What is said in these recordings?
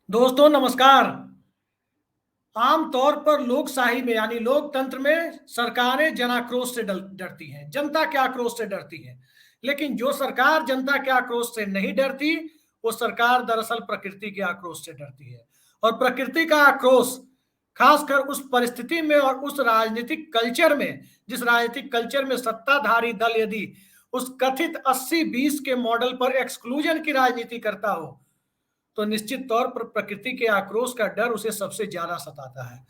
दोस्तों नमस्कार। आमतौर पर लोकशाही में यानी लोकतंत्र में सरकारें जन आक्रोश से डरती हैं, जनता के आक्रोश से डरती है। लेकिन जो सरकार जनता के आक्रोश से नहीं डरती, वो सरकार दरअसल प्रकृति के आक्रोश से डरती है। और प्रकृति का आक्रोश खासकर उस परिस्थिति में और उस राजनीतिक कल्चर में, जिस राजनीतिक कल्चर में सत्ताधारी दल यदि उस कथित 80-20 के मॉडल पर एक्सक्लूजन की राजनीति करता हो, तो निश्चित तौर पर प्रकृति के आक्रोश का डर उसे सबसे ज्यादा सताता है।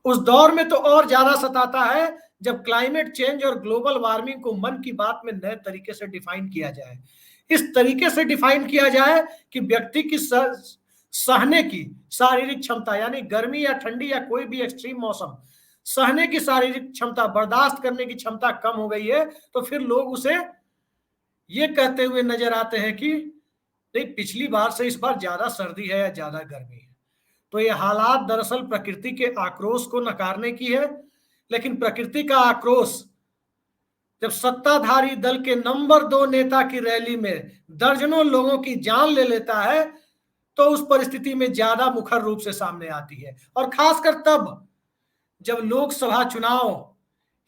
उस दौर में तो और ज्यादा सताता है जब क्लाइमेट चेंज और ग्लोबल वार्मिंग को मन की बात में नए तरीके से डिफाइन किया जाए। इस तरीके से डिफाइन किया जाए कि व्यक्ति की सहने की शारीरिक क्षमता, यानी गर्मी या ठंडी या कोई भी एक्सट्रीम मौसम, सहने की शारीरिक क्षमता, बर्दाश्त करने की क्षमता कम हो गई है, तो फिर लोग उसे ये कहते हुए नजर आते हैं कि नहीं, पिछली बार से इस बार ज्यादा सर्दी है या ज्यादा गर्मी है। तो ये हालात दरअसल प्रकृति के आक्रोश को नकारने की है। लेकिन प्रकृति का आक्रोश जब सत्ताधारी दल के नंबर 2 नेता की रैली में दर्जनों लोगों की जान ले लेता है, तो उस परिस्थिति में ज्यादा मुखर रूप से सामने आती है। और खासकर तब जब लोकसभा चुनाव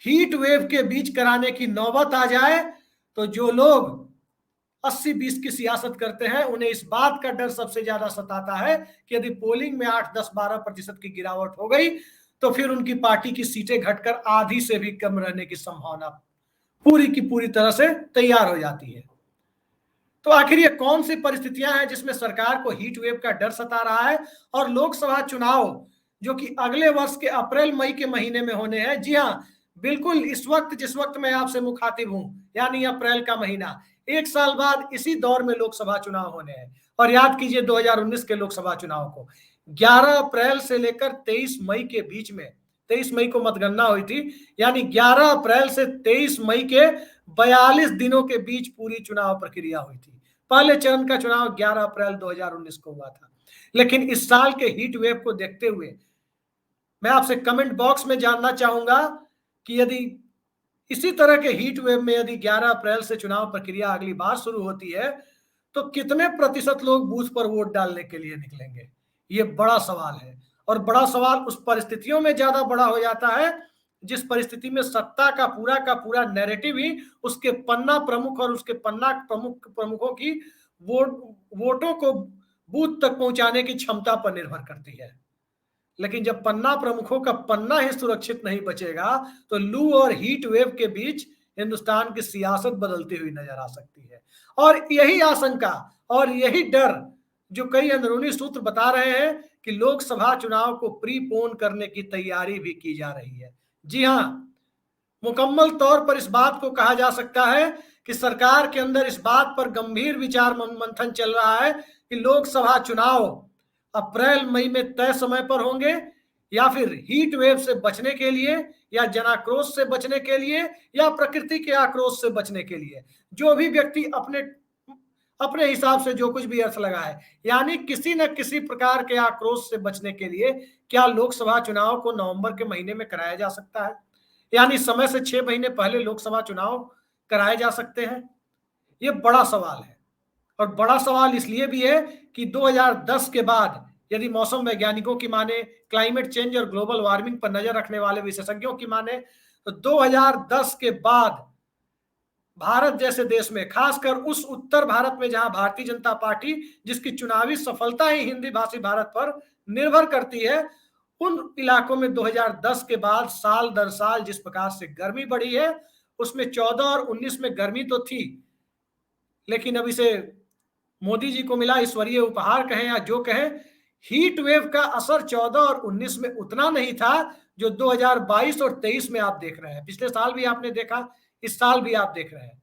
हीट वेव के बीच कराने की नौबत आ जाए, तो जो लोग 80-20 की सियासत करते हैं, उन्हें इस बात का डर सबसे ज्यादा सताता है कि यदि पोलिंग में 8, 10, 12% की गिरावट हो गई, तो फिर उनकी पार्टी की सीटें घटकर आधी से भी कम रहने की संभावना पूरी की पूरी तरह से तैयार हो जाती है। तो आखिर ये कौन सी परिस्थितियां हैं जिसमें सरकार को हीट वेव का डर सता रहा है? और लोकसभा चुनाव जो कि अगले वर्ष के अप्रैल मई के महीने में होने हैं, जी हाँ, बिल्कुल इस वक्त जिस वक्त मैं आपसे मुखातिब हूं, यानी अप्रैल का महीना, एक साल बाद इसी दौर में लोकसभा चुनाव होने हैं। और याद कीजिए 2019 के लोकसभा चुनाव को 11 अप्रैल से लेकर 23 मई के बीच में, 23 मई को मतगणना हुई थी, यानी 11 अप्रैल से 23 मई के 42 दिनों के बीच पूरी चुनाव प्रक्रिया हुई थी। पहले चरण का चुनाव 11 अप्रैल 2019 को हुआ था। लेकिन इस साल के हीट वेव को देखते हुए मैं आपसे कमेंट बॉक्स में जानना चाहूंगा कि यदि इसी तरह के हीट वेव में यदि 11 अप्रैल से चुनाव प्रक्रिया अगली बार शुरू होती है, तो कितने प्रतिशत लोग बूथ पर वोट डालने के लिए निकलेंगे? ये बड़ा सवाल है। और बड़ा सवाल उस परिस्थितियों में ज्यादा बड़ा हो जाता है जिस परिस्थिति में सत्ता का पूरा नैरेटिव ही उसके पन्ना प्रमुख और उसके पन्ना प्रमुखों की वोटों को बूथ तक पहुंचाने की क्षमता पर निर्भर करती है। लेकिन जब पन्ना प्रमुखों का पन्ना ही सुरक्षित नहीं बचेगा, तो लू और हीट वेव के बीच हिंदुस्तान की सियासत बदलती हुई नजर आ सकती है। और यही आशंका और यही डर जो कई अंदरूनी सूत्र बता रहे हैं कि लोकसभा चुनाव को प्रीपोन करने की तैयारी भी की जा रही है। जी हाँ, मुकम्मल तौर पर इस बात को कहा जा सकता है कि सरकार के अंदर इस बात पर गंभीर विचार मंथन चल रहा है कि लोकसभा चुनाव अप्रैल मई में तय समय पर होंगे, या फिर हीट वेव से बचने के लिए, या जनाक्रोश से बचने के लिए, या प्रकृति के आक्रोश से बचने के लिए। जो भी व्यक्ति अपने अपने हिसाब से जो कुछ भी अर्थ लगाए, यानी किसी न किसी प्रकार के आक्रोश से बचने के लिए क्या लोकसभा चुनाव को नवंबर के महीने में कराया जा सकता है? यानी समय से 6 महीने पहले लोकसभा चुनाव कराए जा सकते हैं? ये बड़ा सवाल है। और बड़ा सवाल इसलिए भी है कि 2010 के बाद यदि मौसम वैज्ञानिकों की माने, क्लाइमेट चेंज और ग्लोबल वार्मिंग पर नजर रखने वाले विशेषज्ञों की माने, तो 2010 के बाद भारत जैसे देश में, खासकर उस उत्तर भारत में जहां भारतीय जनता पार्टी, जिसकी चुनावी सफलता ही हिंदी भाषी भारत पर निर्भर करती है, उन इलाकों में 2010 के बाद साल दर साल जिस प्रकार से गर्मी बढ़ी है, उसमें 14 और 19 में गर्मी तो थी, लेकिन अब इसे मोदी जी को मिला ईश्वरीय उपहार कहें या जो कहें, हीट वेव का असर 14 और 19 में उतना नहीं था जो 2022 और 23 में आप देख रहे हैं। पिछले साल भी आपने देखा, इस साल भी आप देख रहे हैं।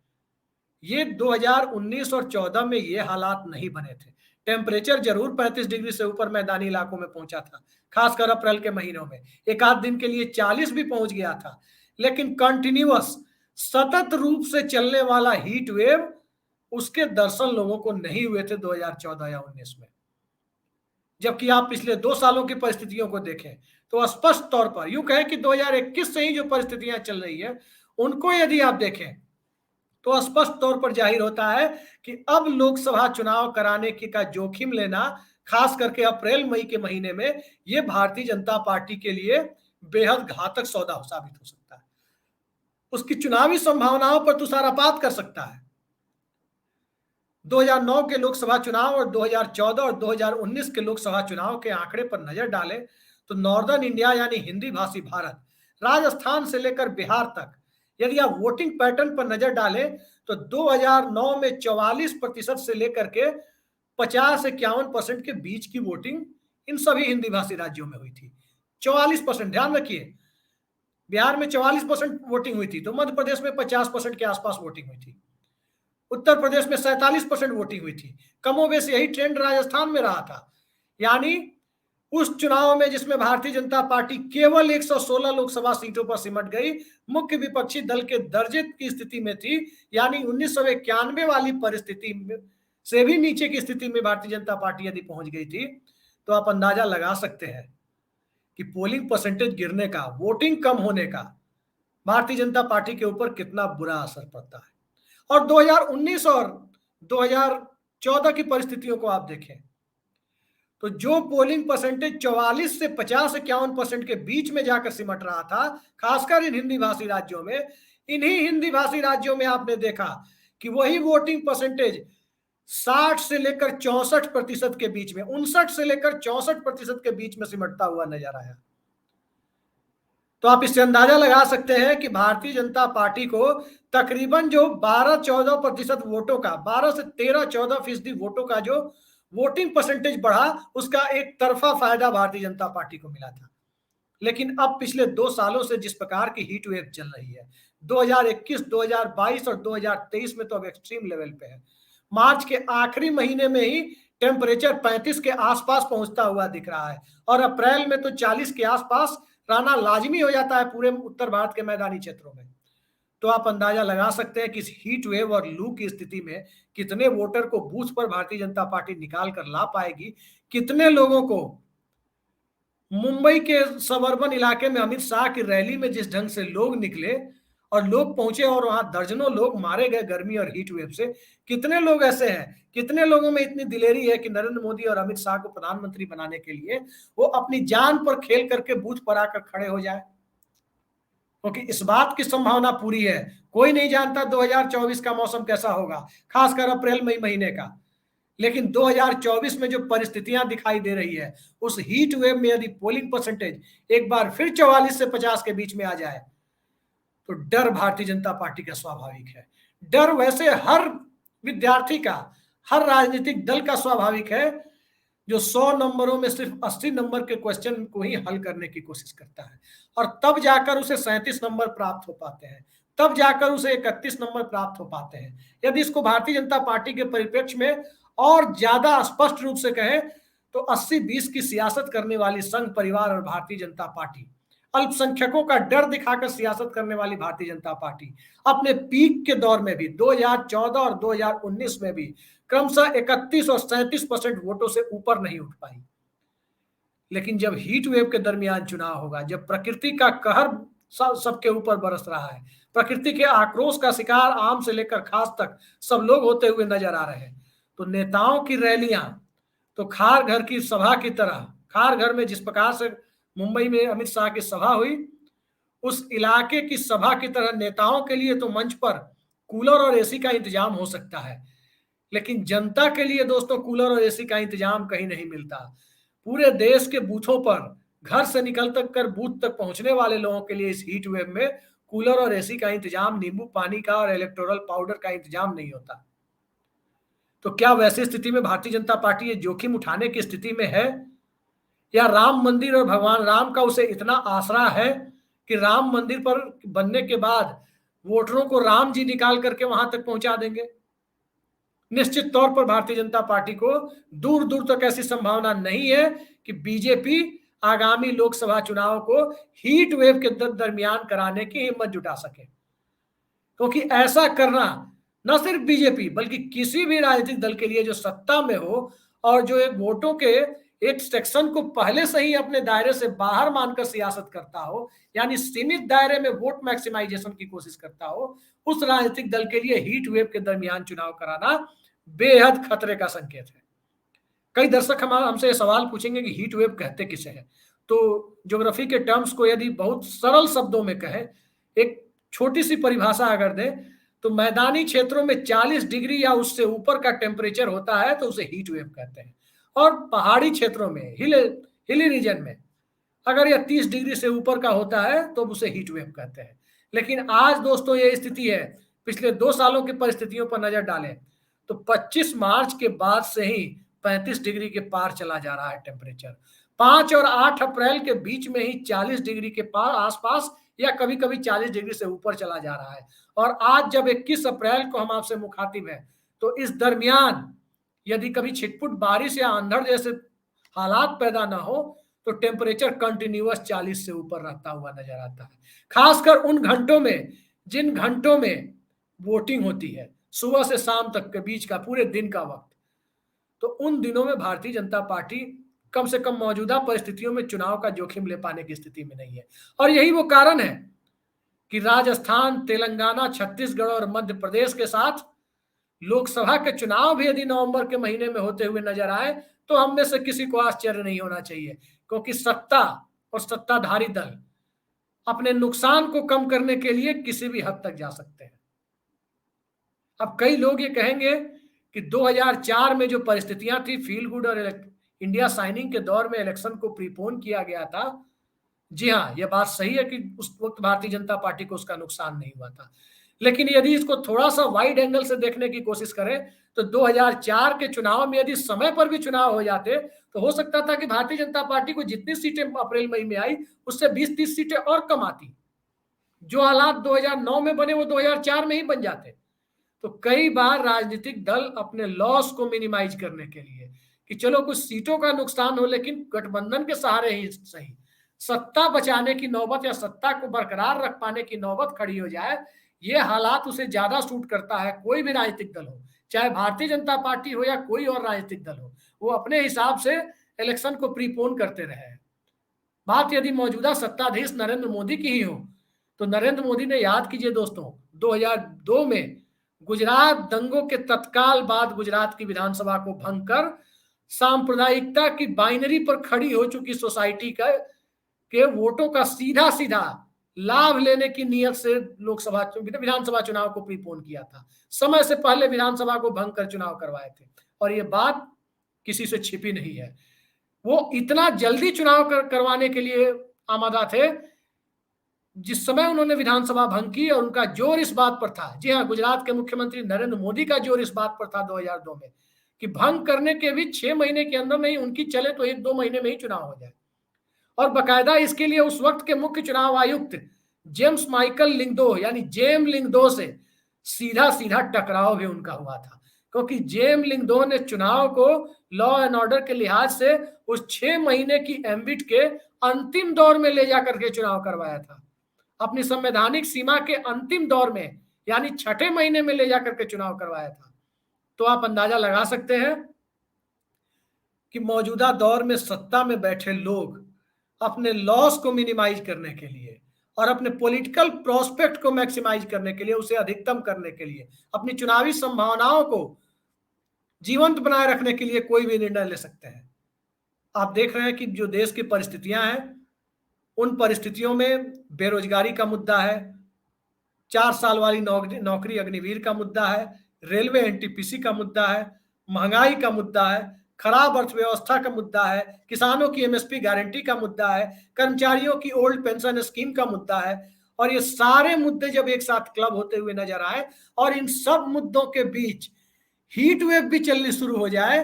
ये 2019 और 14 में ये हालात नहीं बने थे। टेम्परेचर जरूर 35 डिग्री से ऊपर मैदानी इलाकों में पहुंचा था, खासकर अप्रैल के महीनों में एक आध दिन के लिए 40 भी पहुंच गया था। लेकिन कंटिन्यूअस सतत रूप से चलने वाला हीट वेव, उसके दर्शन लोगों को नहीं हुए थे 2014 या 19 में। जबकि आप पिछले 2 सालों की परिस्थितियों को देखें तो स्पष्ट तौर पर यूं कहें कि 2021 से ही जो परिस्थितियां चल रही है, उनको यदि आप देखें तो स्पष्ट तौर पर जाहिर होता है कि अब लोकसभा चुनाव कराने की का जोखिम लेना, खास करके अप्रैल मई के महीने में, यह भारतीय जनता पार्टी के लिए बेहद घातक सौदा साबित हो सकता है। उसकी चुनावी संभावनाओं पर तुषारपात कर सकता है। 2009 के लोकसभा चुनाव और 2014 और 2019 के लोकसभा चुनाव के आंकड़े पर नजर डालें तो नॉर्दर्न इंडिया यानी हिंदी भाषी भारत, राजस्थान से लेकर बिहार तक, यदि आप वोटिंग पैटर्न पर नजर डालें तो 2009 में 44% से लेकर के 50-51% के बीच की वोटिंग इन सभी हिंदी भाषी राज्यों में हुई थी। 44%, ध्यान रखिए, बिहार में 44% वोटिंग हुई थी, तो मध्य प्रदेश में 50% के आसपास वोटिंग हुई थी, उत्तर प्रदेश में 47% वोटिंग हुई थी। कमोबेश यही ट्रेंड राजस्थान में रहा था। यानी उस चुनाव में जिसमें भारतीय जनता पार्टी केवल 116 लोकसभा सीटों पर सिमट गई, मुख्य विपक्षी दल के दर्जे की स्थिति में थी, यानी 1991 वाली परिस्थिति से भी नीचे की स्थिति में भारतीय जनता पार्टी यदि पहुंच गई थी, तो आप अंदाजा लगा सकते हैं कि पोलिंग परसेंटेज गिरने का, वोटिंग कम होने का भारतीय जनता पार्टी के ऊपर कितना बुरा असर पड़ता है। और 2019 और 2014 की परिस्थितियों को आप देखें तो जो पोलिंग परसेंटेज 44 से 50-51% के बीच में जाकर सिमट रहा था, खासकर इन हिंदी भाषी राज्यों में, इन्हीं हिंदी भाषी राज्यों में आपने देखा कि वही वोटिंग परसेंटेज 60 से लेकर 64% के बीच में, 59 से लेकर 64% के बीच में सिमटता हुआ नजर आया। तो आप इससे अंदाजा लगा सकते हैं कि भारतीय जनता पार्टी को तकरीबन जो 12-14% वोटों का, 12 से 13-14% वोटों का जो वोटिंग परसेंटेज बढ़ा, उसका एक तरफा फायदा भारतीय जनता पार्टी को मिला था। लेकिन अब पिछले 2 सालों से जिस प्रकार की हीट वेव चल रही है, 2021, 2022 और 2023 में तो अब एक्सट्रीम लेवल पे है। मार्च के आखिरी महीने में ही टेम्परेचर 35 के आसपास पहुंचता हुआ दिख रहा है और अप्रैल में तो 40 के आसपास रहना लाजमी हो जाता है पूरे उत्तर भारत के मैदानी क्षेत्रों में। तो आप अंदाजा लगा सकते हैं कि इस हीट वेव और लू की स्थिति में कितने वोटर को बूथ पर भारतीय जनता पार्टी निकाल कर ला पाएगी, कितने लोगों को मुंबई के सबअर्बन इलाके में अमित शाह की रैली में जिस ढंग से लोग निकले और लोग पहुंचे और वहां दर्जनों लोग मारे गए गर्मी और हीट वेव से, कितने लोग ऐसे हैं, कितने लोगों में इतनी दिलेरी है कि नरेंद्र मोदी और अमित शाह को प्रधानमंत्री बनाने के लिए वो अपनी जान पर खेल करके बूथ पर आकर खड़े हो जाए। क्योंकि इस बात की संभावना पूरी है, कोई नहीं जानता 2024 का मौसम कैसा होगा, खासकर अप्रैल मई महीने का। लेकिन 2024 में जो परिस्थितियां दिखाई दे रही है, उस हीट वेव में यदि पोलिंग परसेंटेज एक बार फिर 44 से 50 के बीच में आ जाए तो डर भारतीय जनता पार्टी का स्वाभाविक है। डर वैसे हर विद्यार्थी का, हर राजनीतिक दल का स्वाभाविक है जो 100 नंबरों में सिर्फ 80 नंबर के क्वेश्चन को ही हल करने की कोशिश करता है और तब जाकर उसे 37 नंबर प्राप्त हो पाते हैं, तब जाकर उसे 31 नंबर प्राप्त हो पाते हैं। यदि इसको भारतीय जनता पार्टी के परिप्रेक्ष्य में और ज्यादा स्पष्ट रूप से कहें तो 80-20 की सियासत करने वाली संघ परिवार और भारतीय जनता पार्टी, अल्पसंख्यकों का डर दिखाकर सियासत करने वाली भारतीय जनता पार्टी अपने पीक के दौर में भी 2014 और 2019 में भी क्रमशः 31 और 37% वोटों से ऊपर नहीं उठ पाई। लेकिन जब हीट वेव के दरमियान चुनाव होगा, जब प्रकृति का कहर सबके ऊपर बरस रहा है, प्रकृति के आक्रोश का शिकार आम से लेकर खास तक सब लोग होते हुए नजर आ रहे हैं, तो नेताओं की रैलियां तो खार घर की सभा की तरह, खार घर में जिस प्रकार से मुंबई में अमित शाह की सभा हुई, उस इलाके की सभा की तरह नेताओं के लिए तो मंच पर कूलर और एसी का इंतजाम हो सकता है, लेकिन जनता के लिए दोस्तों कूलर और एसी का इंतजाम कहीं नहीं मिलता। पूरे देश के बूथों पर, घर से निकल तक कर बूथ तक पहुंचने वाले लोगों के लिए इस हीट वेव में कूलर और एसी का इंतजाम, नींबू पानी का और इलेक्टोरल पाउडर का इंतजाम नहीं होता। तो क्या वैसी स्थिति में भारतीय जनता पार्टी ये जोखिम उठाने की स्थिति में है, या राम मंदिर और भगवान राम का उसे इतना आसरा है कि राम मंदिर पर बनने के बाद वोटरों को राम जी निकाल करके वहां तक पहुंचा देंगे? निश्चित तौर पर भारतीय जनता पार्टी को दूर दूर तक ऐसी संभावना नहीं है कि बीजेपी आगामी लोकसभा चुनाव को हीट वेव के दरमियान कराने की हिम्मत जुटा सके, क्योंकि ऐसा करना न सिर्फ बीजेपी बल्कि किसी भी राजनीतिक दल के लिए जो सत्ता में हो और जो एक वोटों के एक सेक्शन को पहले से ही अपने दायरे से बाहर मानकर सियासत करता हो, यानी सीमित दायरे में वोट मैक्सिमाइजेशन की कोशिश करता हो, उस राजनीतिक दल के लिए हीट वेव के दरमियान चुनाव कराना बेहद खतरे का संकेत है। कई दर्शक हमसे सवाल पूछेंगे कि हीट वेव कहते किसे हैं। तो ज्योग्राफी के टर्म्स को यदि बहुत सरल शब्दों में कहें, एक छोटी सी परिभाषा अगर दें, तो मैदानी क्षेत्रों में 40 डिग्री या उससे ऊपर का टेम्परेचर होता है तो उसे हीट वेव कहते हैं। और पहाड़ी क्षेत्रों में, हिली रीजन में अगर यह 30 डिग्री से ऊपर का होता है तो उसे हीट वेव कहते हैं। लेकिन आज दोस्तों ये स्थिति है, पिछले 2 सालों की परिस्थितियों पर नजर डालें तो 25 मार्च के बाद से ही 35 डिग्री के पार चला जा रहा है टेम्परेचर। 5 और 8 अप्रैल के बीच में ही 40 डिग्री के पार आसपास या कभी कभी 40 डिग्री से ऊपर चला जा रहा है। और आज जब 21 अप्रैल को हम आपसे मुखातिब हैं तो इस दरमियान यदि कभी छिटपुट बारिश या अंधड़ जैसे हालात पैदा ना हो तो टेम्परेचर कंटिन्यूअस 40 से ऊपर रहता हुआ नजर आता है। खासकर उन घंटों में जिन घंटों में वोटिंग होती है, सुबह से शाम तक के बीच का पूरे दिन का वक्त, तो उन दिनों में भारतीय जनता पार्टी कम से कम मौजूदा परिस्थितियों में चुनाव का जोखिम ले पाने की स्थिति में नहीं है। और यही वो कारण है कि राजस्थान, तेलंगाना, छत्तीसगढ़ और मध्य प्रदेश के साथ लोकसभा के चुनाव भी यदि नवंबर के महीने में होते हुए नजर आए तो हम में से किसी को आश्चर्य नहीं होना चाहिए, क्योंकि सत्ता और सत्ताधारी दल अपने नुकसान को कम करने के लिए किसी भी हद तक जा सकते हैं। अब कई लोग ये कहेंगे कि 2004 में जो परिस्थितियां थी, फील गुड और इंडिया साइनिंग के दौर में इलेक्शन को प्रीपोन किया गया था। जी हाँ, यह बात सही है कि उस वक्त भारतीय जनता पार्टी को उसका नुकसान नहीं हुआ था। लेकिन यदि इसको थोड़ा सा वाइड एंगल से देखने की कोशिश करें तो 2004 के चुनाव में यदि समय पर भी चुनाव हो जाते तो हो सकता था कि भारतीय जनता पार्टी को जितनी सीटें अप्रैल मई में आई उससे 20-30 सीटें और कम आती। जो हालात 2009 में बने वो 2004 में ही बन जाते। तो कई बार राजनीतिक दल अपने लॉस को मिनिमाइज करने के लिए कि चलो कुछ सीटों का नुकसान हो लेकिन गठबंधन के सहारे ही सही, सत्ता बचाने की नौबत या सत्ता को बरकरार रख पाने की नौबत खड़ी हो जाए, ये हालात उसे ज्यादा सूट करता है। कोई भी राजनीतिक दल हो, चाहे भारतीय जनता पार्टी हो या कोई और राजनीतिक दल हो, वो अपने हिसाब से इलेक्शन को प्रीपोन करते रहे। बात यदि मौजूदा सत्ताधीश नरेंद्र मोदी की ही हो तो नरेंद्र मोदी ने, याद कीजिए दोस्तों, 2002 में गुजरात दंगों के तत्काल बाद गुजरात की विधानसभा को भंग कर सांप्रदायिकता की बाइनरी पर खड़ी हो चुकी सोसाइटी के वोटों का सीधा सीधा लाभ लेने की नियत से विधानसभा चुनाव को प्रीपोन किया था। समय से पहले विधानसभा को भंग कर चुनाव करवाए थे और ये बात किसी से छिपी नहीं है। वो इतना जल्दी चुनाव करवाने के लिए आमादा थे जिस समय उन्होंने विधानसभा भंग की, और उनका जोर इस बात पर था, जी हाँ, गुजरात के मुख्यमंत्री नरेंद्र मोदी का जोर इस बात पर था 2002 में कि भंग करने के भी 6 महीने के अंदर नहीं, उनकी चले तो 1-2 महीने में ही चुनाव हो जाए। और बकायदा इसके लिए उस वक्त के मुख्य चुनाव आयुक्त जेम्स माइकल लिंगदो यानी जेम लिंगदो से सीधा सीधा टकराव भी उनका हुआ था, क्योंकि जेम लिंगदो ने चुनाव को लॉ एंड ऑर्डर के लिहाज से उस 6 महीने की एम्बिट के अंतिम दौर में ले जाकर के चुनाव करवाया था। अपनी संवैधानिक सीमा के अंतिम दौर में यानी 6ठे महीने में ले जाकर के चुनाव करवाया था। तो आप अंदाजा लगा सकते हैं कि मौजूदा दौर में सत्ता में बैठे लोग अपने लॉस को मिनिमाइज करने के लिए और अपने पॉलिटिकल प्रोस्पेक्ट को मैक्सिमाइज करने के लिए, उसे अधिकतम करने के लिए, अपनी चुनावी संभावनाओं को जीवंत बनाए रखने के लिए कोई भी निर्णय ले सकते हैं। आप देख रहे हैं कि जो देश की परिस्थितियां हैं उन परिस्थितियों में बेरोजगारी का मुद्दा है, 4 साल वाली नौकरी अग्निवीर का मुद्दा है, रेलवे एनटीपीसी का मुद्दा है, महंगाई का मुद्दा है, खराब अर्थव्यवस्था का मुद्दा है, किसानों की एमएसपी गारंटी का मुद्दा है, कर्मचारियों की ओल्ड पेंशन स्कीम का मुद्दा है। और ये सारे मुद्दे जब एक साथ क्लब होते हुए नजर आए और इन सब मुद्दों के बीच हीट वेव भी चलनी शुरू हो जाए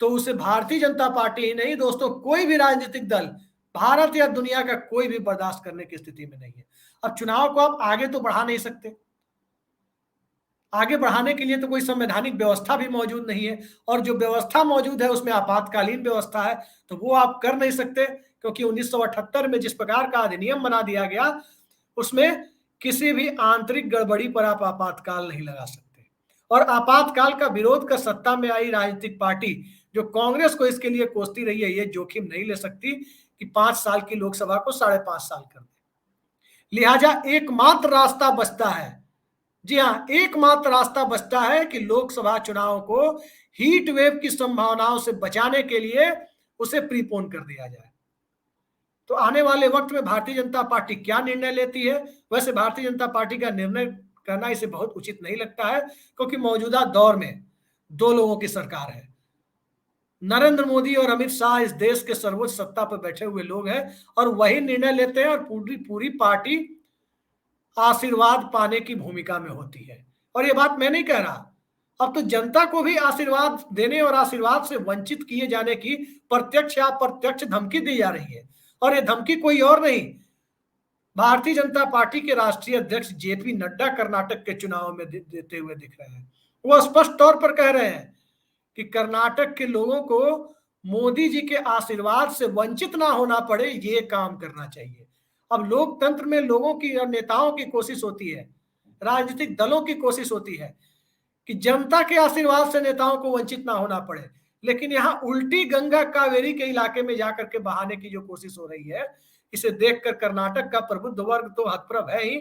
तो उसे भारतीय जनता पार्टी ही नहीं दोस्तों, कोई भी राजनीतिक दल भारत या दुनिया का कोई भी बर्दाश्त करने की स्थिति में नहीं है। अब चुनाव को आप आगे तो बढ़ा नहीं सकते, आगे बढ़ाने के लिए तो कोई संवैधानिक व्यवस्था भी मौजूद नहीं है, और जो व्यवस्था मौजूद है उसमें आपातकालीन व्यवस्था है, तो वो आप कर नहीं सकते, क्योंकि 1978 में जिस प्रकार का अधिनियम बना दिया गया उसमें किसी भी आंतरिक गड़बड़ी पर आप आपातकाल नहीं लगा सकते। और आपातकाल का विरोध कर सत्ता में आई राजनीतिक पार्टी जो कांग्रेस को इसके लिए कोसती रही है, ये जोखिम नहीं ले सकती कि 5 साल की लोकसभा को 5.5 साल कर दे। लिहाजा एकमात्र रास्ता बचता है, जी हाँ, एकमात्र रास्ता बचता है कि लोकसभा चुनाव को हीट वेव की संभावनाओं से बचाने के लिए उसे प्रीपोन कर दिया जाए। तो आने वाले वक्त में भारतीय जनता पार्टी क्या निर्णय लेती है? वैसे भारतीय जनता पार्टी का निर्णय करना इसे बहुत उचित नहीं लगता है, क्योंकि मौजूदा दौर में 2 लोगों की सरकार है। नरेंद्र मोदी और अमित शाह इस देश के सर्वोच्च सत्ता पर बैठे हुए लोग हैं और वही निर्णय लेते हैं, और पूरी पार्टी आशीर्वाद पाने की भूमिका में होती है। और ये बात मैं नहीं कह रहा, अब तो जनता को भी आशीर्वाद देने और आशीर्वाद से वंचित किए जाने की प्रत्यक्ष या अप्रत्यक्ष धमकी दी जा रही है। और ये धमकी कोई और नहीं, भारतीय जनता पार्टी के राष्ट्रीय अध्यक्ष जेपी नड्डा कर्नाटक के चुनाव में देते हुए दिख रहे हैं। वो स्पष्ट तौर पर कह रहे हैं कि कर्नाटक के लोगों को मोदी जी के आशीर्वाद से वंचित ना होना पड़े, ये काम करना चाहिए। अब लोकतंत्र में लोगों की और नेताओं की कोशिश होती है, राजनीतिक दलों की कोशिश होती है कि जनता के आशीर्वाद से नेताओं को वंचित ना होना पड़े, लेकिन यहाँ उल्टी गंगा कावेरी के इलाके में जाकर के बहाने की जो कोशिश हो रही है, इसे देखकर कर्नाटक का प्रबुद्ध वर्ग तो हतप्रभ है ही,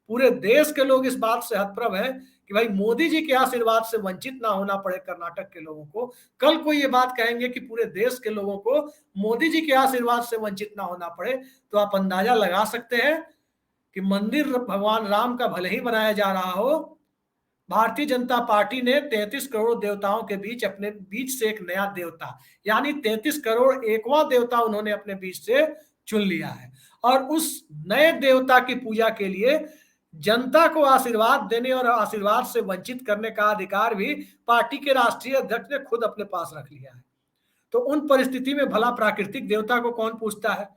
पूरे देश के लोग इस बात से हतप्रभ है कि भाई मोदी जी के आशीर्वाद से वंचित ना होना पड़े कर्नाटक के लोगों को। कल को ये बात कहेंगे कि पूरे देश के लोगों को मोदी जी के आशीर्वाद से वंचित ना होना पड़े, तो आप अंदाजा लगा सकते हैं कि मंदिर भगवान राम का भले ही बनाया जा रहा हो, भारतीय जनता पार्टी ने 33 करोड़ देवताओं के बीच अपने बीच से एक नया देवता, यानी 33 करोड़ एकवां देवता उन्होंने अपने बीच से चुन लिया है। और उस नए देवता की पूजा के लिए जनता को आशीर्वाद देने और आशीर्वाद से वंचित करने का अधिकार भी पार्टी के राष्ट्रीय अध्यक्ष ने खुद अपने पास रख लिया है। तो उन परिस्थिति में भला प्राकृतिक देवता को कौन पूछता है?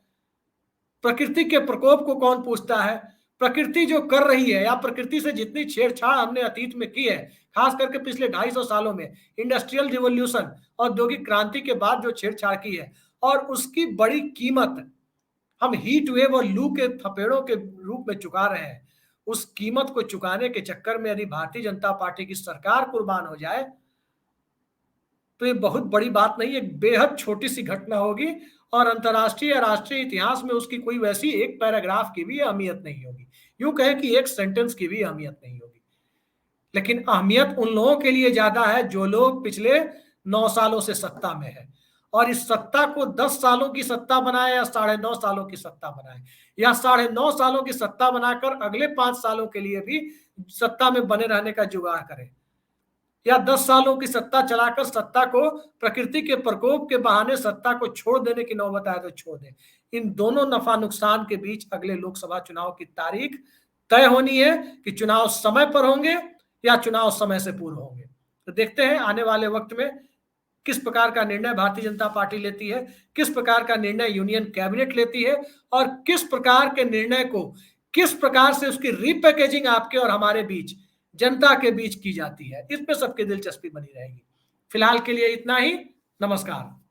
प्रकृति के प्रकोप को कौन पूछता है? प्रकृति जो कर रही है, या प्रकृति से जितनी छेड़छाड़ हमने अतीत में की है, खास करके पिछले 250 सालों में इंडस्ट्रियल रिवॉल्यूशन, औद्योगिक क्रांति के बाद जो छेड़छाड़ की है, और उसकी बड़ी कीमत हम हीट वेव और लू के थपेड़ों के रूप में चुका रहे हैं। उस कीमत को चुकाने के चक्कर में यदि भारतीय जनता पार्टी की सरकार कुर्बान हो जाए, तो ये बहुत बड़ी बात नहीं, एक बेहद छोटी सी घटना होगी, और अंतर्राष्ट्रीय या राष्ट्रीय इतिहास में उसकी कोई वैसी एक पैराग्राफ की भी अहमियत नहीं होगी, यूं कहें कि एक सेंटेंस की भी अहमियत नहीं होगी। लेकिन अहमियत उन लोगों के लिए ज्यादा है जो लोग पिछले 9 सालों से सत्ता में है, और इस सत्ता को 10 सालों की सत्ता बनाए या 9.5 सालों की सत्ता बनाए, या 9.5 सालों की सत्ता बनाकर अगले 5 सालों के लिए भी सत्ता में बने रहने का जुगाड़ करें, या 10 सालों की सत्ता चलाकर सत्ता को प्रकृति के प्रकोप के बहाने सत्ता को छोड़ देने की नौबत आए तो छोड़ दें। इन दोनों नफा नुकसान के बीच अगले लोकसभा चुनाव की तारीख तय होनी है कि चुनाव समय पर होंगे या चुनाव समय से पूर्व होंगे। तो देखते हैं आने वाले वक्त में किस प्रकार का निर्णय भारतीय जनता पार्टी लेती है, किस प्रकार का निर्णय यूनियन कैबिनेट लेती है, और किस प्रकार के निर्णय को किस प्रकार से उसकी रीपैकेजिंग आपके और हमारे बीच, जनता के बीच की जाती है। इसमें सबकी दिलचस्पी बनी रहेगी। फिलहाल के लिए इतना ही। नमस्कार।